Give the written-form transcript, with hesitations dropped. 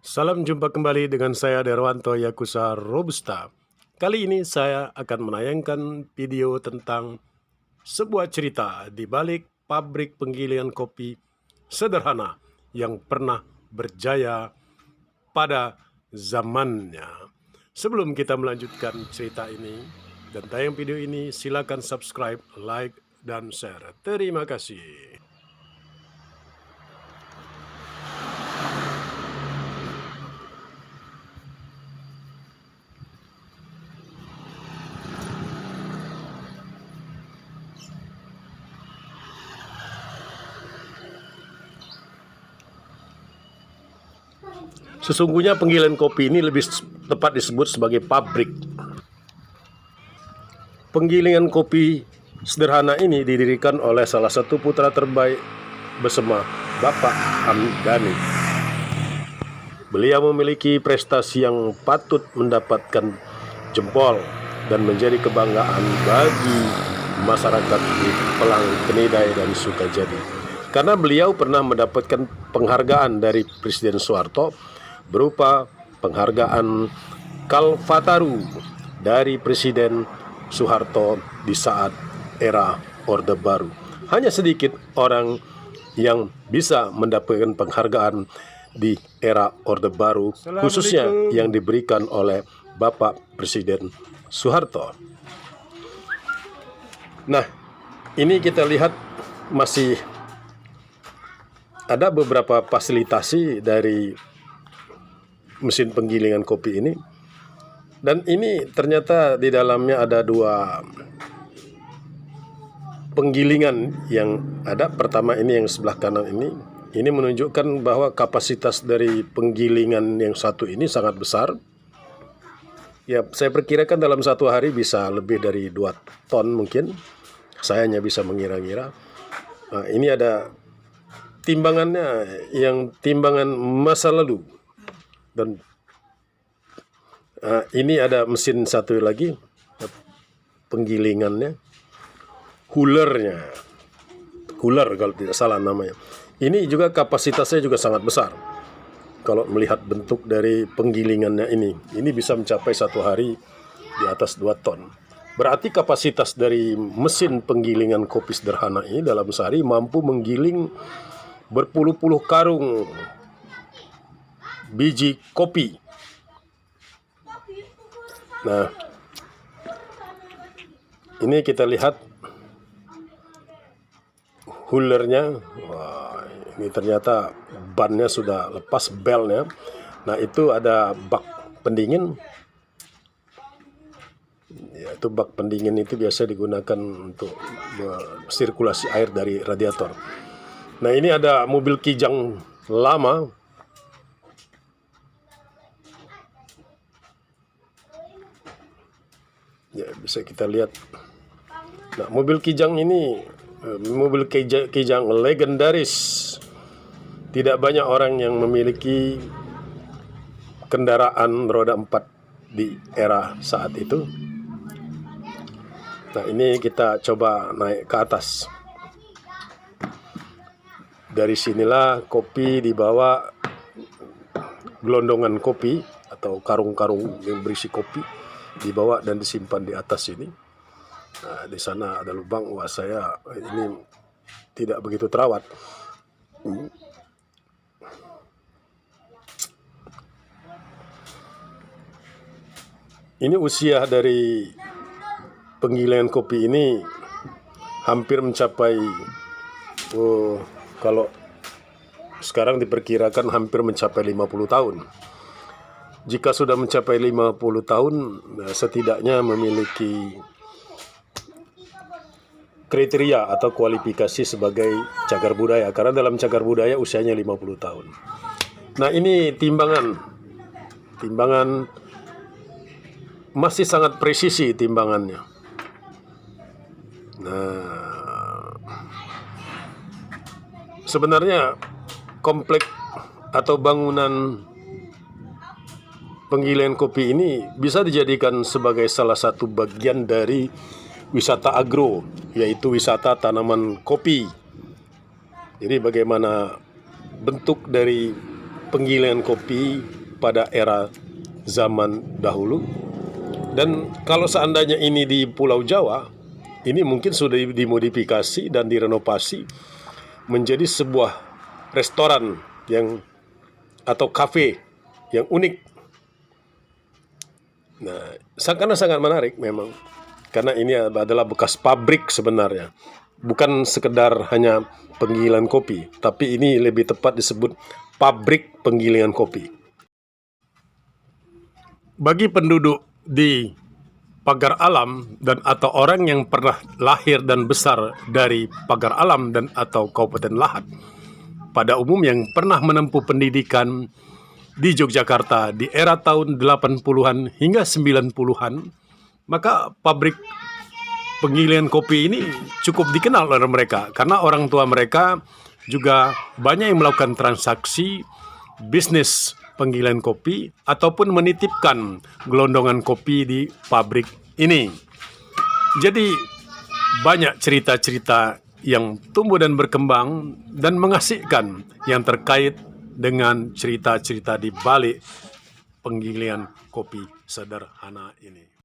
Salam jumpa kembali dengan saya Derwanto Yakusa Robusta. Kali ini saya akan menayangkan video tentang sebuah cerita di balik pabrik penggilingan kopi sederhana yang pernah berjaya pada zamannya. Sebelum kita melanjutkan cerita ini dan tayang video ini, silakan subscribe, like, dan share. Terima kasih. Sesungguhnya penggilingan kopi ini lebih tepat disebut sebagai pabrik. Penggilingan kopi sederhana ini didirikan oleh salah satu putra terbaik Besema, Bapak Hamdani. Beliau memiliki prestasi yang patut mendapatkan jempol dan menjadi kebanggaan bagi masyarakat di Pelang, Kenidai, dan Sukajadi. Karena beliau pernah mendapatkan penghargaan dari Presiden Soeharto berupa penghargaan Kalpataru dari Presiden Soeharto di saat era Orde Baru. Hanya sedikit orang yang bisa mendapatkan penghargaan di era Orde Baru, khususnya yang diberikan oleh Bapak Presiden Soeharto. Nah, ini kita lihat masih ada beberapa fasilitasi dari mesin penggilingan kopi ini, dan ini ternyata di dalamnya ada dua penggilingan yang ada. Pertama ini yang sebelah kanan ini menunjukkan bahwa kapasitas dari penggilingan yang satu ini sangat besar. Ya, saya perkirakan dalam satu hari bisa lebih dari 2 ton mungkin. Saya hanya bisa mengira-ngira. Nah, ini ada timbangannya yang timbangan masa lalu. Dan ini ada mesin satu lagi, penggilingannya, huler kalau tidak salah namanya. Ini juga kapasitasnya juga sangat besar. Kalau melihat bentuk dari penggilingannya ini bisa mencapai satu hari di atas 2 ton. Berarti kapasitas dari mesin penggilingan kopi sederhana ini dalam sehari mampu menggiling berpuluh-puluh karung biji kopi. Nah, ini kita lihat hulernya. Wah, ini ternyata bannya sudah lepas, belnya. Nah, itu ada bak pendingin. Ya, itu bak pendingin itu biasa digunakan untuk sirkulasi air dari radiator. Nah, ini ada mobil kijang lama. Ya, bisa kita lihat. Nah, mobil kijang ini mobil kijang legendaris. Tidak banyak orang yang memiliki kendaraan roda 4 di era saat itu. Nah, ini kita coba naik ke atas. Dari sinilah kopi dibawa, gelondongan kopi atau karung-karung yang berisi kopi dibawa dan disimpan di atas sini. Nah, di sana ada lubang. Wah, saya ini tidak begitu terawat. Ini usia dari penggilingan kopi ini hampir mencapai, kalau sekarang diperkirakan hampir mencapai 50 tahun. Jika sudah mencapai 50 tahun, setidaknya memiliki kriteria atau kualifikasi sebagai cagar budaya. Karena dalam cagar budaya usianya 50 tahun. Nah, ini timbangan masih sangat presisi timbangannya. Nah, sebenarnya komplek atau bangunan penggilingan kopi ini bisa dijadikan sebagai salah satu bagian dari wisata agro, yaitu wisata tanaman kopi. Jadi bagaimana bentuk dari penggilingan kopi pada era zaman dahulu. Dan kalau seandainya ini di Pulau Jawa, ini mungkin sudah dimodifikasi dan direnovasi menjadi sebuah restoran yang atau kafe yang unik. Nah, sangat menarik memang, karena ini adalah bekas pabrik sebenarnya, bukan sekedar hanya penggilingan kopi, tapi ini lebih tepat disebut pabrik penggilingan kopi. Bagi penduduk di Pagar Alam dan atau orang yang pernah lahir dan besar dari Pagar Alam dan atau Kabupaten Lahat, pada umum yang pernah menempuh pendidikan di Yogyakarta di era tahun 80-an hingga 90-an, maka pabrik penggilingan kopi ini cukup dikenal oleh mereka, karena orang tua mereka juga banyak yang melakukan transaksi bisnis penggilingan kopi ataupun menitipkan gelondongan kopi di pabrik ini. Jadi banyak cerita-cerita yang tumbuh dan berkembang dan mengasihkan yang terkait dengan cerita-cerita di balik penggilingan kopi sederhana ini.